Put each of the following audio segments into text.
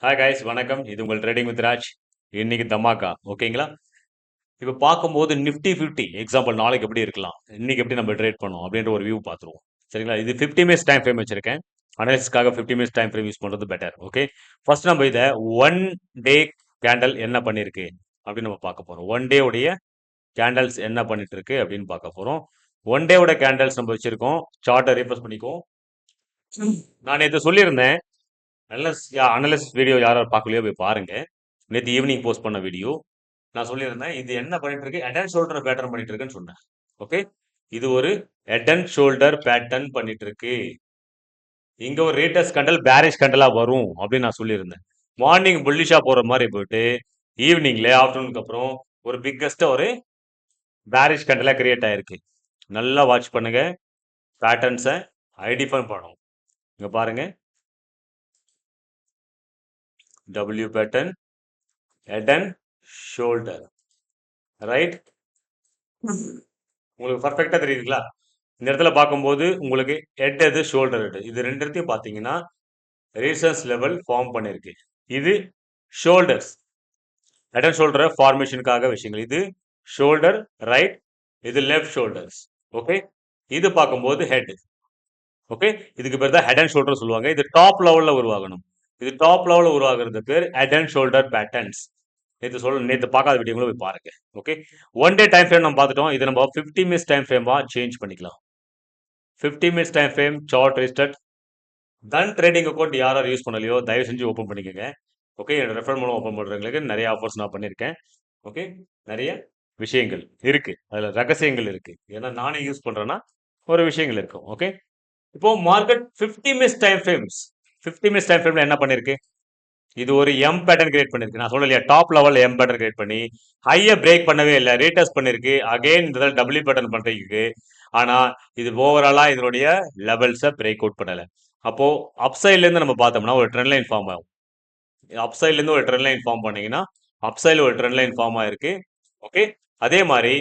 Hi guys வணக்கம். இது உங்கள் ட்ரேடிங் வித் ராஜ். இன்னைக்கு தமாக்கா ஓகேங்களா? இப்போ பார்க்கும்போது நிஃப்டி 50 எக்ஸாம்பிள் நாளைக்கு எப்படி இருக்கலாம், இன்னைக்கு எப்படி நம்ம ட்ரேட் பண்ணோம் அப்படின்ற ஒரு வியூ பார்த்துருவோம். சரிங்களா? இது 50 மினிட்ஸ் டைம் ஃப்ரேம் வச்சிருக்கேன். அனாலிசிஸ்க்காக 50 மினிட்ஸ் டைம் ஃப்ரேம் யூஸ் பண்ணுறது பெட்டர். ஓகே, ஃபர்ஸ்ட் நம்ம இதை ஒன் டே கேண்டல் என்ன பண்ணியிருக்கு அப்படின்னு நம்ம பார்க்க போகிறோம். ஒன் டே உடைய கேண்டல்ஸ் என்ன பண்ணிட்டு இருக்கு அப்படின்னு பார்க்க போகிறோம். ஒன் டேவோட கேண்டல்ஸ் நம்ம வச்சிருக்கோம். சார்ட்டை ரீஃப்ரெஷ் பண்ணிக்குவோம். நான் நேற்று சொல்லியிருந்தேன் அனலிஸ்ட் வீடியோ யாரும் பார்க்கலையோ போய் பாருங்க. நேற்று ஈவினிங் போஸ்ட் பண்ண வீடியோ நான் சொல்லியிருந்தேன் இது என்ன பண்ணிட்டு இருக்கு, ஹெட் அண்ட் ஷோல்டர் பேட்டர்ன் பண்ணிட்டு இருக்குன்னு சொன்னேன். ஓகே, இது ஒரு ஹெட் அண்ட் ஷோல்டர் பேட்டர்ன் பண்ணிட்டு இருக்கு. இங்க ஒரு ரேட்டஸ் கண்டல் பேரிஷ் கண்டலா வரும் அப்படின்னு நான் சொல்லியிருந்தேன். மார்னிங் புல்லிஷா போற மாதிரி போயிட்டு ஈவினிங்ல ஆஃப்டர்நூனுக்கு அப்புறம் ஒரு பிக்கஸ்ட் ஒரு பேரிஷ் கண்டலா கிரியேட் ஆயிருக்கு. நல்லா வாட்ச் பண்ணுங்க, பேட்டர்ன்ஸை ஐடென்டிஃபை பண்ணணும். இங்க பாருங்க, W pattern, head and shoulder, right. உங்களுக்கு பர்ஃபெக்டா தெரியுதுங்களா? இந்த இடத்துல பார்க்கும்போது உங்களுக்கு ஹெட் எது, ஷோல்டர் எது, இது ரெண்டு இடத்தையும் பார்த்தீங்கன்னா ரீசன்ஸ் லெவல் ஃபார்ம் பண்ணிருக்கு. இது ஷோல்டர்ஸ், ஹெட் அண்ட் ஷோல்டர் ஃபார்மேஷனுக்காக விஷயங்கள். இது ஷோல்டர் ரைட், இது லெஃப்ட் ஷோல்டர்ஸ். ஓகே, இது பார்க்கும்போது ஹெட். ஓகே, இதுக்கு பேர் தான் ஹெட் அண்ட் ஷோல்டர் சொல்லுவாங்க. இது டாப் லெவல்ல உருவாகணும். இது டாப் லெவல்ல உருவாகிறது பேர் ஹெட் அண்ட் ஷோல்டர் பேட்டர்ன்ஸ். நேற்று பார்க்காத வீடியோங்களும் போய் பாருங்க. Okay, one day time frame நம்ம பார்த்துட்டோம். இது நம்ம 50 மினிட்ஸ் டைம் ஃப்ரேமா சேஞ்ச் பண்ணிக்கலாம். 50 மினிட்ஸ் டைம் ஃப்ரேம் சார்ட் ரிஸ்டட் தன் ட்ரேடிங் அக்கௌண்ட் யாரும் யூஸ் பண்ணலையோ தயவு செஞ்சு ஓப்பன் பண்ணிக்கோங்க. ஓகே, என்னோட ரெஃபர் மூலம் ஓப்பன் பண்ணுறவங்களுக்கு நிறைய ஆஃபர்ஸ் நான் பண்ணியிருக்கேன். ஓகே, நிறைய விஷயங்கள் இருக்கு, அதில் ரகசியங்கள் இருக்கு. ஏன்னா நானே யூஸ் பண்ணுறேன்னா ஒரு விஷயங்கள் இருக்கும். ஓகே, இப்போ market 50 minutes time frames, 50 minutes time ஃப்ரேம்ல என்ன பண்ணிருக்கு, இது ஒரு எம் பேட்டர்ன் கிரியேட் பண்ணிருக்கு. நான் சொல்லலையா, top level M pattern create பண்ணி ஹையை பிரேக் பண்ணவே இல்லை, ரீடெஸ்ட் பண்ணிருக்கு. அகைன் இந்த டபிள்யூ பேட்டர்ன் பண்றதுக்கு, ஆனா இது ஓவராலா இதனுடைய லெவல்ஸை பிரேக் அவுட் பண்ணல. அப்போ அப்சைட்ல இருந்து நம்ம பார்த்தோம்னா ஒரு ட்ரெண்ட் லைன் ஃபார்ம் ஆகும். அப்சைட்ல இருந்து ஒரு ட்ரெண்ட் லைன் ஃபார்ம் பண்ணீங்கன்னா அப்சைட்ல ஒரு ட்ரெண்ட் லைன் ஃபார்ம் ஆயிருக்கு. ஓகே, அதே மாதிரி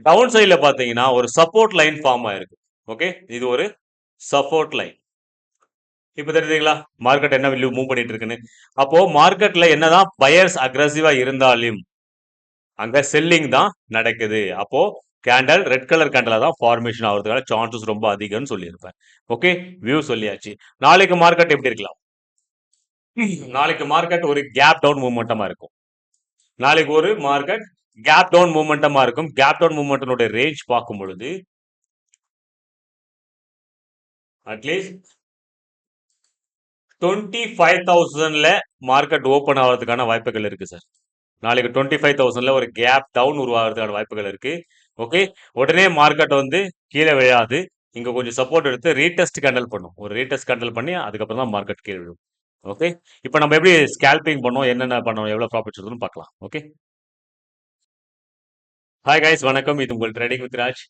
டவுன் சைட்ல பாத்தீங்கன்னா ஒரு சப்போர்ட் லைன் ஃபார்ம் ஆயிருக்கு. ஓகே, இது ஒரு சப்போர்ட் லைன். இப்ப தெரியுதுங்களா மார்க்கெட் என்ன வேல்யூ மூவ் பண்ணிட்டு இருக்குன்னு? அப்போ மார்க்கெட்ல என்னதான் பயர்ஸ் அக்ரெசிவா இருந்தாலும் அங்க செல்லிங் தான் நடக்குது. அப்போ கேண்டல் ரெட் கலர் கேண்டலா தான் ஃபார்மேஷன் ஆகிறதுக்கான சான்சஸ் ரொம்ப அதிகம்னு சொல்லியிருப்பேன். ஓகே, வியூ சொல்லியாச்சு. நாளைக்கு மார்க்கெட் எப்படி இருக்கலாம்? நாளைக்கு மார்க்கெட் ஒரு கேப் டவுன் மூவ்மெண்டமா இருக்கும். நாளைக்கு ஒரு மார்க்கெட் கேப் டவுன் மூவ்மெண்டமா இருக்கும். கேப் டவுன் மூவ்மெண்டனோட ரேஞ்ச் பார்க்கும் பொழுது அட்லீஸ்ட் 25,000ல மார்க்கெட் ஓபன் ஆகிறதுக்கான வாய்ப்புகள் இருக்கு சார். நாளைக்கு 25,000ல ஒரு கேப் டவுன் உருவாகிறதுக்கான வாய்ப்புகள் இருக்கு. ஓகே, உடனே மார்க்கெட் வந்து கீழே விழாது. இங்க கொஞ்சம் சப்போர்ட் எடுத்து ரீடெஸ்ட் கேண்டல் பண்ணும். ஒரு ரீடெஸ்ட் கேண்டல் பண்ணி அதுக்கப்புறம் தான் மார்க்கெட் கீழே விழும். ஓகே, இப்போ நம்ம எப்படி ஸ்கேல்பிங் பண்ணோம், என்னென்ன பண்ணோம், எவ்வளவு ப்ராஃபிட்ஸ் வருதுன்னு பார்க்கலாம். ஓகே, ஹாய் கைஸ் வணக்கம். இது உங்கள் ட்ரேடிங் வித் ராஜ்.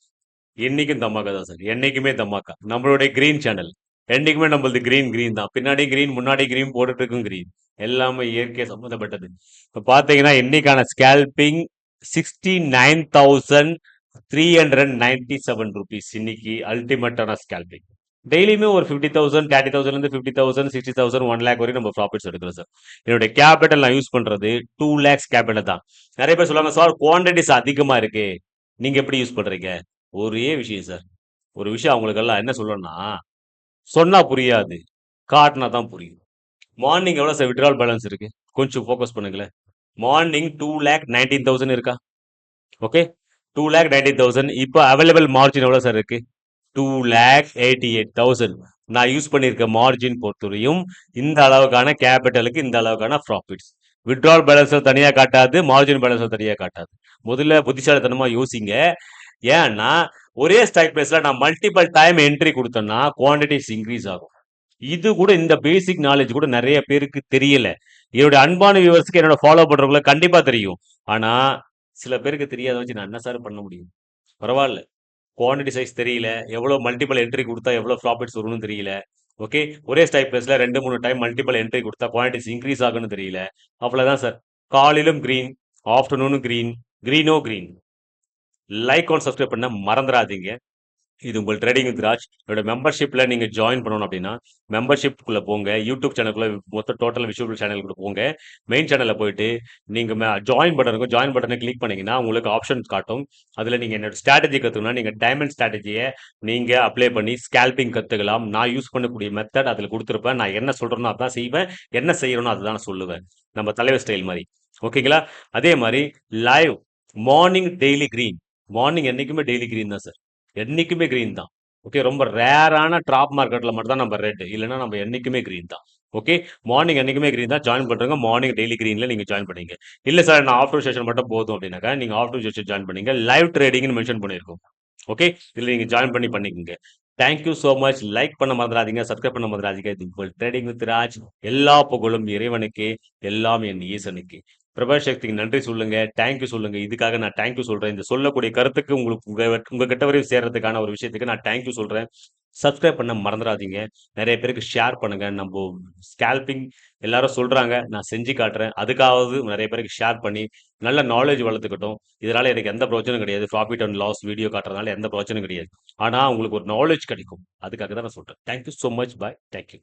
என்னைக்கும் தமாக்கா தான் சார், என்னைக்குமே தமாக்கா. நம்மளுடைய கிரீன் சேனல் என்னைக்குமே நம்மளது கிரீன் கிரீன் தான். பின்னாடி கிரீன், முன்னாடி கிரீன், போட்டுட்டு இருக்கும் கிரீன், எல்லாமே இயற்கை சம்மந்தப்பட்டது. இப்போ பார்த்தீங்கன்னா இன்னைக்கான ஸ்கேல்பிங் 69,397 ருபீஸ். இன்னைக்கு அல்டிமேட்டான ஸ்கேல்பிங். டெய்லியுமே ஒரு 50,000, 30,000 50,000, 60,000, 1 லேக் வரைக்கும் நம்ம ப்ராஃபிட்ஸ் எடுக்கிறோம் சார். என்னுடைய கேபிட்டல் நான் யூஸ் பண்றது 2 லேக்ஸ் கேபிட்டல் தான். நிறைய பேர் சொல்லுவாங்க சார் குவான்டிட்டிஸ் அதிகமா இருக்கு, நீங்க எப்படி யூஸ் பண்றீங்க? ஒரே விஷயம் சார், ஒரு விஷயம் அவங்களுக்கெல்லாம் என்ன சொல்லணும்னா, சொன்னா புரியாது, காட்டினா தான் புரியும். மார்னிங் எவ்வளோ சார் விட்ரால் பேலன்ஸ் இருக்கு, கொஞ்சம் ஃபோக்கஸ் பண்ணுங்களேன். மார்னிங் 2,19,000 இருக்கா? ஓகே, 2,19,000. இப்போ அவைலபிள் மார்ஜின் எவ்வளோ சார் இருக்கு? 2,88,000. நான் யூஸ் பண்ணியிருக்க மார்ஜின் பொறுத்தவரையும் இந்த அளவுக்கான கேபிட்டலுக்கு இந்த அளவுக்கான ப்ராஃபிட்ஸ். விட்ரால் பேலன்ஸ் தனியாக காட்டாது, மார்ஜின் பேலன்ஸ் தனியாக காட்டாது. முதல்ல புத்திசாலித்தனமா யோசிங்க. ஏன்னா ஒரே ஸ்ட்ரைக் பிரைஸ்ல நான் மல்டிபிள் டைம் என்ட்ரி கொடுத்தேன்னா குவான்டிட்டிஸ் இன்க்ரீஸ் ஆகும். இது கூட இந்த பேசிக் நாலேஜ் கூட நிறைய பேருக்கு தெரியல. என்னோட அன்பான வியூவர்ஸ்க்கு, என்னோட ஃபாலோ பண்றவங்களை கண்டிப்பா தெரியும். ஆனா சில பேருக்கு தெரியாத வச்சு நான் என்ன சார் பண்ண முடியும்? பரவாயில்ல, குவான்டிட்டி சைஸ் தெரியல, எவ்வளோ மல்டிபிள் என்ட்ரி கொடுத்தா எவ்வளோ ப்ராஃபிட்ஸ் வரும்னு தெரியல. ஓகே, ஒரே ஸ்டைப் பிளேஸ்ல 2-3 டைம் மல்டிபிள் என்ட்ரி கொடுத்தா குவான்டிட்டிஸ் இன்க்ரீஸ் ஆகும்னு தெரியல. அவ்வளோதான் சார். காலையிலும் கிரீன், ஆஃப்டர்நூனும் கிரீன், கிரீனோ கிரீன். லைக் அண்ட் சப்ஸ்கிரைப் பண்ண மறந்துடாதீங்க. இது உங்கள் ட்ரேடிங் வித் ராஜ். என்னோட மெம்பர்ஷிப்ல நீங்க ஜாயின் பண்ணணும் அப்படின்னா, மெம்பர்ஷிப்குள்ள போங்க. யூடியூப் சேனலுக்குள்ள மொத்த டோட்டல் விஷுவல் சேனலுக்குள்ள போங்க. மெயின் சேனல்ல போயிட்டு நீங்க ஜாயின் பட்டன் இருக்கும். ஜாயின் பட்டனை கிளிக் பண்ணீங்கன்னா, உங்களுக்கு ஆப்ஷன்ஸ் காட்டும். அதுல நீங்க என்னோட ஸ்ட்ராட்டஜி கத்துக்கணும்னா, நீங்க டைமண்ட் ஸ்ட்ராட்டஜிய நீங்க அப்ளை பண்ணி ஸ்கேல்பிங் கத்துக்கலாம். நான் யூஸ் பண்ணக்கூடிய மெத்தட் அதுல குடுத்திருப்பேன். நான் என்ன சொல்றேனோ அதான் செய்வேன். என்ன செய்யறேனோ அதுதான் நான் சொல்லுவேன். நம்ம தலைவர் ஸ்டைல் மாரி. ஓகேங்களா? அதே மாரி live morning daily green. Morning என்னைக்குமே டெய்லி கிரீன் தான் சார். என்னைக்குமே கிரீன் தான். ஓகே. ரொம்ப ரேரான ட்ராப் மார்க்கெட்ல மட்டும் தான் நம்ம ரெட். இல்லைன்னா நம்ம என்னைக்குமே கிரீன் தான். ஓகே. மார்னிங் என்னைக்குமே கிரீன் தான். ஜாயின் பண்றவங்க மார்னிங் டெய்லி கிரீன்ல நீங்க ஜாயின் பண்ணீங்க. இல்ல சார் நான் ஆஃப்டர் செஷன் மட்டும் போதும் அப்படின்னாக்கா நீங்க ஆஃப்டர் செஷன் ஜாயின் பண்ணீங்க. லைவ் ட்ரேடிங்னு மென்ஷன் பண்ணியிருக்கோம். ஓகே. இதுல நீங்க ஜாயின் பண்ணிக்கங்க. Thank you so much. லைக் பண்ண மறந்துடாதீங்க. சப்ஸ்கிரைப் பண்ண மறந்துடாதீங்க. இது உங்கள் ட்ரேடிங் வித் ராஜ். எல்லா புகழும் இறைவனுக்கு, எல்லாம் என் ஈசனுக்கு. பிரபல சக்திக்கு நன்றி சொல்லுங்க. தேங்க்யூ சொல்லுங்க. இதுக்காக நான் தேங்க்யூ சொல்றேன். இந்த சொல்லக்கூடிய கருத்துக்கு உங்களுக்கு உங்ககிட்ட வரையும் சேர்றதுக்கான ஒரு விஷயத்துக்கு நான் தேங்க்யூ சொல்றேன். சப்ஸ்கிரைப் பண்ண மறந்துடாதீங்க. நிறைய பேருக்கு ஷேர் பண்ணுங்க. நம்ம ஸ்கேல்பிங் எல்லாரும் சொல்றாங்க. நான் செஞ்சு காட்டுறேன். அதுக்காவது நிறைய பேருக்கு ஷேர் பண்ணி நல்ல நாலேஜ் வளர்த்துக்கட்டும். இதனால எனக்கு எந்த பிரச்சனையும் கிடையாது. ப்ராஃபிட் அண்ட் லாஸ் வீடியோ காட்டுறதுனால எந்த பிரச்சனையும் கிடையாது. ஆனா உங்களுக்கு ஒரு நாலேஜ் கிடைக்கும். அதுக்காக தான் நான் சொல்றேன். Thank you so much. Bye. Thank you.